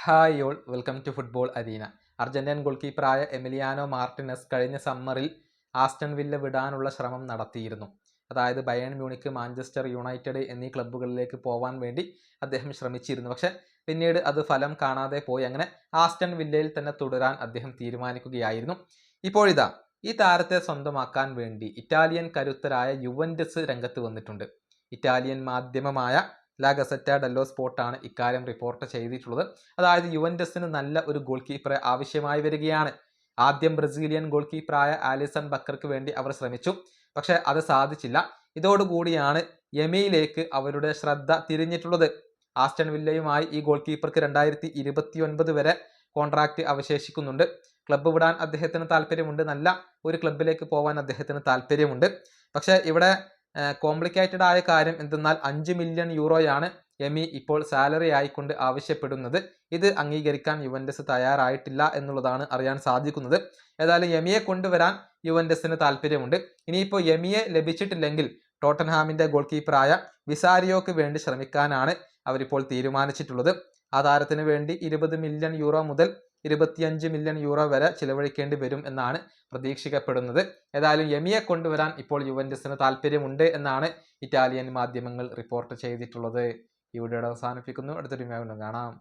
Hi all welcome to football arena. Argentine goal കീപ്പറായ Emiliano Martinez കഴിഞ്ഞ സമ്മറിൽ Aston villa വിടാനുള്ള ശ്രമം നടത്തിയിരുന്നു. അതായത് ബയേൺ മ്യൂണിക്ക്, മാഞ്ചസ്റ്റർ യുണൈറ്റഡ് എന്നീ ക്ലബ്ബുകളിലേക്ക് പോകാൻ വേണ്ടി അദ്ദേഹം ശ്രമിച്ചിരുന്നു. പക്ഷെ പിന്നീട് അത് ഫലം കാണാതെ പോയി. അങ്ങനെ ആസ്റ്റൺ വില്ലയിൽ തന്നെ തുടരാൻ അദ്ദേഹം തീരുമാനിക്കുകയായിരുന്നു. ഇപ്പോഴിതാ ഈ താരത്തെ സ്വന്തമാക്കാൻ വേണ്ടി ഇറ്റാലിയൻ കരുത്തരായ യുവന്റസ് രംഗത്ത് വന്നിട്ടുണ്ട്. ഇറ്റാലിയൻ മാധ്യമമായ ലാ ഗസറ്റ ഡെല്ലോ സ്പോർട്ടാണ് ഇക്കാര്യം റിപ്പോർട്ട് ചെയ്തിട്ടുള്ളത്. അതായത് യുവന്റസിന് നല്ല ഒരു ഗോൾ കീപ്പറെ ആവശ്യമായി വരികയാണ്. ആദ്യം ബ്രസീലിയൻ ഗോൾ കീപ്പറായ ആലിസൺ ബക്കർക്ക് വേണ്ടി അവർ ശ്രമിച്ചു, പക്ഷെ അത് സാധിച്ചില്ല. ഇതോടുകൂടിയാണ് യമയിലേക്ക് അവരുടെ ശ്രദ്ധ തിരിഞ്ഞിട്ടുള്ളത്. ആസ്റ്റൺ വില്ലയുമായി ഈ ഗോൾ കീപ്പർക്ക് 2029 വരെ കോൺട്രാക്ട് അവശേഷിക്കുന്നുണ്ട്. ക്ലബ്ബ് വിടാൻ അദ്ദേഹത്തിന് താല്പര്യമുണ്ട്, നല്ല ഒരു ക്ലബിലേക്ക് പോകാൻ അദ്ദേഹത്തിന് താല്പര്യമുണ്ട്. പക്ഷെ ഇവിടെ കോംപ്ലിക്കേറ്റഡ് ആയ കാര്യം എന്തെന്നാൽ 5 മില്യൺ യൂറോയാണ് യമി ഇപ്പോൾ സാലറി ആയിക്കൊണ്ട് ആവശ്യപ്പെടുന്നത്. ഇത് അംഗീകരിക്കാൻ യുവന്റസ് തയ്യാറായിട്ടില്ല എന്നുള്ളതാണ് അറിയാൻ സാധിക്കുന്നത്. ഏതായാലും യമിയെ കൊണ്ടുവരാൻ യുവന്റസിന് താല്പര്യമുണ്ട്. ഇനിയിപ്പോൾ യമിയെ ലഭിച്ചിട്ടില്ലെങ്കിൽ ടോട്ടൻഹാമിന്റെ ഗോൾ കീപ്പറായ വിസാരിയോക്ക് വേണ്ടി ശ്രമിക്കാനാണ് അവരിപ്പോൾ തീരുമാനിച്ചിട്ടുള്ളത്. ആ താരത്തിന് വേണ്ടി 20 മില്യൺ യൂറോ മുതൽ 25 മില്യൺ യൂറോ വരെ ചിലവഴിക്കേണ്ടി വരും എന്നാണ് പ്രതീക്ഷിക്കപ്പെടുന്നത്. ഏതായാലും യമിയെ കൊണ്ടുവരാൻ ഇപ്പോൾ യുവന്റസിന് താല്പര്യമുണ്ട് എന്നാണ് ഇറ്റാലിയൻ മാധ്യമങ്ങൾ റിപ്പോർട്ട് ചെയ്തിട്ടുള്ളത്. ഈ വീഡിയോ അവസാനിപ്പിക്കുന്നു. അടുത്തൊരു വീഡിയോ കാണാം.